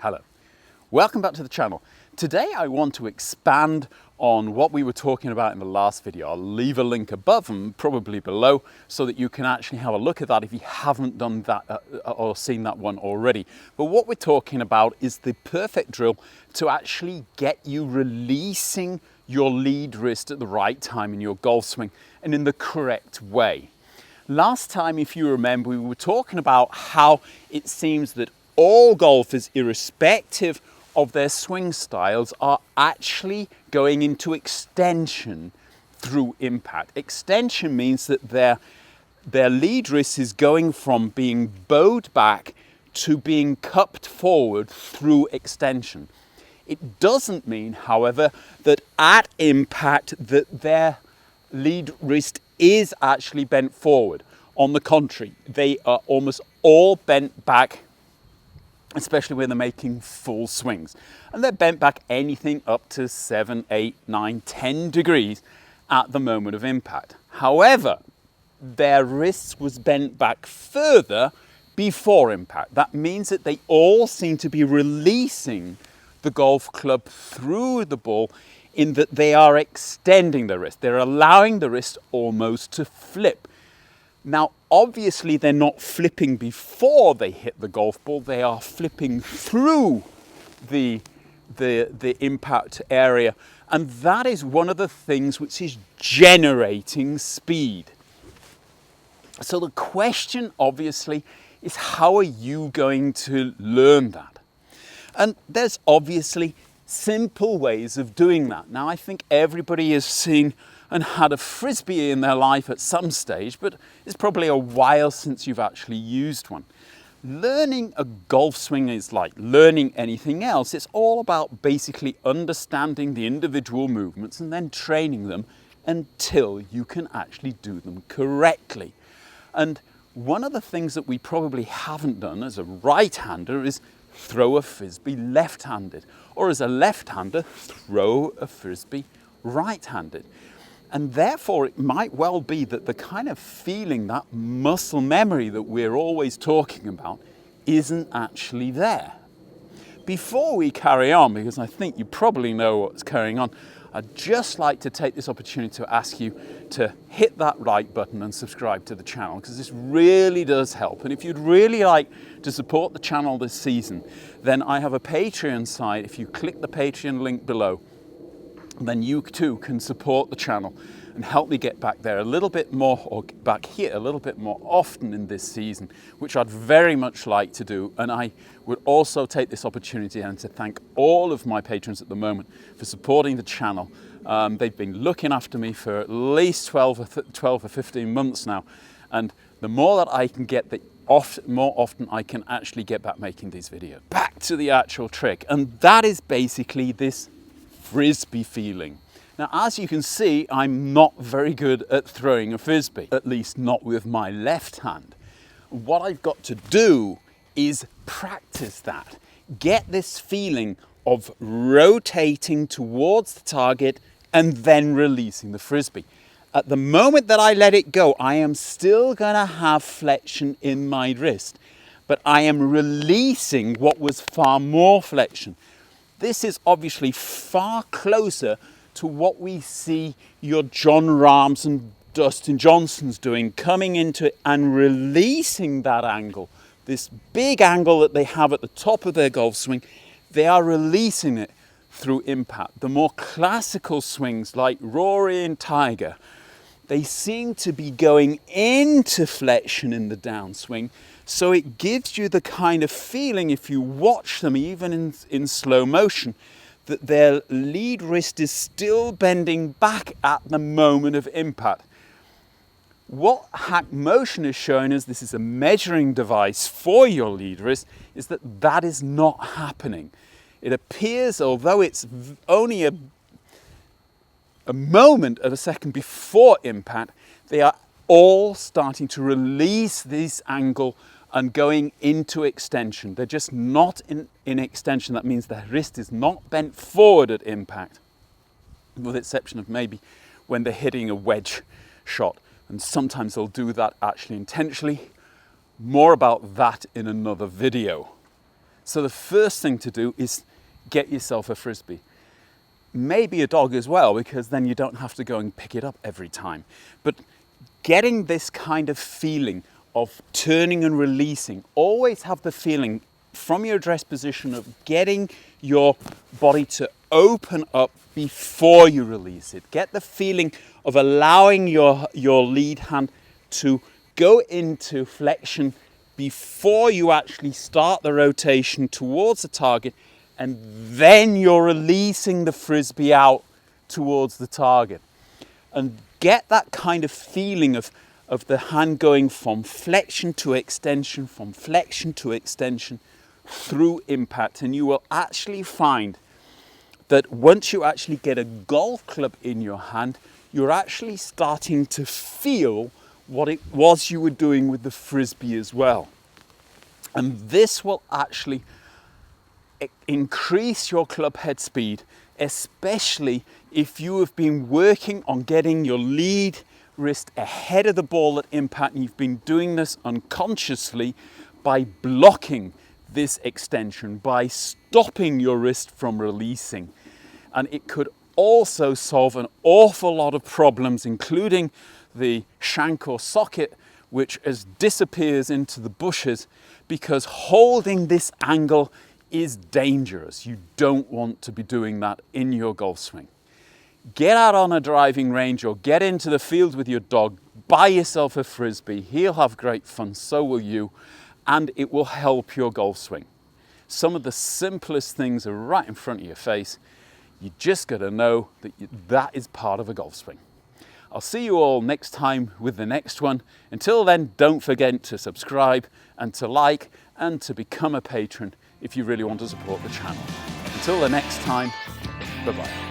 Hello, welcome back to the channel. Today I want to expand on what we were talking about in the last video. I'll leave a link above and probably below so that you can actually have a look at that if you haven't done that or seen that one already. But what we're talking about is the perfect drill to actually get you releasing your lead wrist at the right time in your golf swing and in the correct way. Last time, if you remember, we were talking about how it seems that all golfers, irrespective of their swing styles, are actually going into extension through impact. Extension means that their lead wrist is going from being bowed back to being cupped forward through extension. It doesn't mean, however, that at impact that their lead wrist is actually bent forward. On the contrary, they are almost all bent back, especially when they're making full swings. And they're bent back anything up to 7, 8, 9, 10 degrees at the moment of impact. However, their wrists was bent back further before impact. That means that they all seem to be releasing the golf club through the ball in that they are extending the wrist. They're allowing the wrist almost to flip. Now, obviously, they're not flipping before they hit the golf ball. They are flipping through the impact area. And that is one of the things which is generating speed. So the question, obviously, is how are you going to learn that? And there's obviously simple ways of doing that. Now, I think everybody has seen and had a frisbee in their life at some stage, but it's probably a while since you've actually used one. Learning a golf swing is like learning anything else. It's all about basically understanding the individual movements and then training them until you can actually do them correctly. And one of the things that we probably haven't done as a right-hander is throw a frisbee left-handed, or as a left-hander, throw a frisbee right-handed. And therefore, it might well be that the kind of feeling, that muscle memory that we're always talking about, isn't actually there. Before we carry on, because I think you probably know what's going on, I'd just like to take this opportunity to ask you to hit that like button and subscribe to the channel, because this really does help. And if you'd really like to support the channel this season, then I have a Patreon site. If you click the Patreon link below, then you too can support the channel and help me get back there a little bit more, or back here a little bit more often in this season, which I'd very much like to do. And I would also take this opportunity and to thank all of my patrons at the moment for supporting the channel. They've been looking after me for at least 12 or 15 months now. And the more that I can get, the more often I can actually get back making these videos. Back to the actual trick. And that is basically this frisbee feeling. Now, as you can see, I'm not very good at throwing a frisbee, at least not with my left hand. What I've got to do is practice that. Get this feeling of rotating towards the target and then releasing the frisbee. At the moment that I let it go, I am still gonna have flexion in my wrist, but I am releasing what was far more flexion. This is obviously far closer to what we see your Jon Rahms and Dustin Johnsons doing, coming into it and releasing that angle. This big angle that they have at the top of their golf swing, they are releasing it through impact. The more classical swings like Rory and Tiger, they seem to be going into flexion in the downswing. So it gives you the kind of feeling, if you watch them even in slow motion, that their lead wrist is still bending back at the moment of impact. What Hack Motion is showing us, this is a measuring device for your lead wrist, is that that is not happening. It appears, although it's only a moment of a second before impact, they are all starting to release this angle and going into extension. They're just not in extension. That means the wrist is not bent forward at impact, with the exception of maybe when they're hitting a wedge shot. And sometimes they'll do that actually intentionally. More about that in another video. So the first thing to do is get yourself a frisbee. Maybe a dog as well, because then you don't have to go and pick it up every time. But getting this kind of feeling of turning and releasing, always have the feeling from your address position of getting your body to open up before you release it. Get the feeling of allowing your lead hand to go into flexion before you actually start the rotation towards the target, and then you're releasing the frisbee out towards the target. And get that kind of feeling of the hand going from flexion to extension, from flexion to extension through impact. And you will actually find that once you actually get a golf club in your hand, you're actually starting to feel what it was you were doing with the frisbee as well. And this will actually increase your club head speed, especially if you have been working on getting your lead wrist ahead of the ball at impact, and you've been doing this unconsciously by blocking this extension, by stopping your wrist from releasing. And it could also solve an awful lot of problems, including the shank or socket, which disappears into the bushes, because holding this angle is dangerous. You don't want to be doing that in your golf swing. Get out on a driving range or get into the field with your dog, buy yourself a frisbee. He'll have great fun, so will you, and it will help your golf swing. Some of the simplest things are right in front of your face. You just got to know that that is part of a golf swing. I'll see you all next time with the next one. Until then, don't forget to subscribe and to like and to become a patron if you really want to support the channel. Until the next time, bye-bye.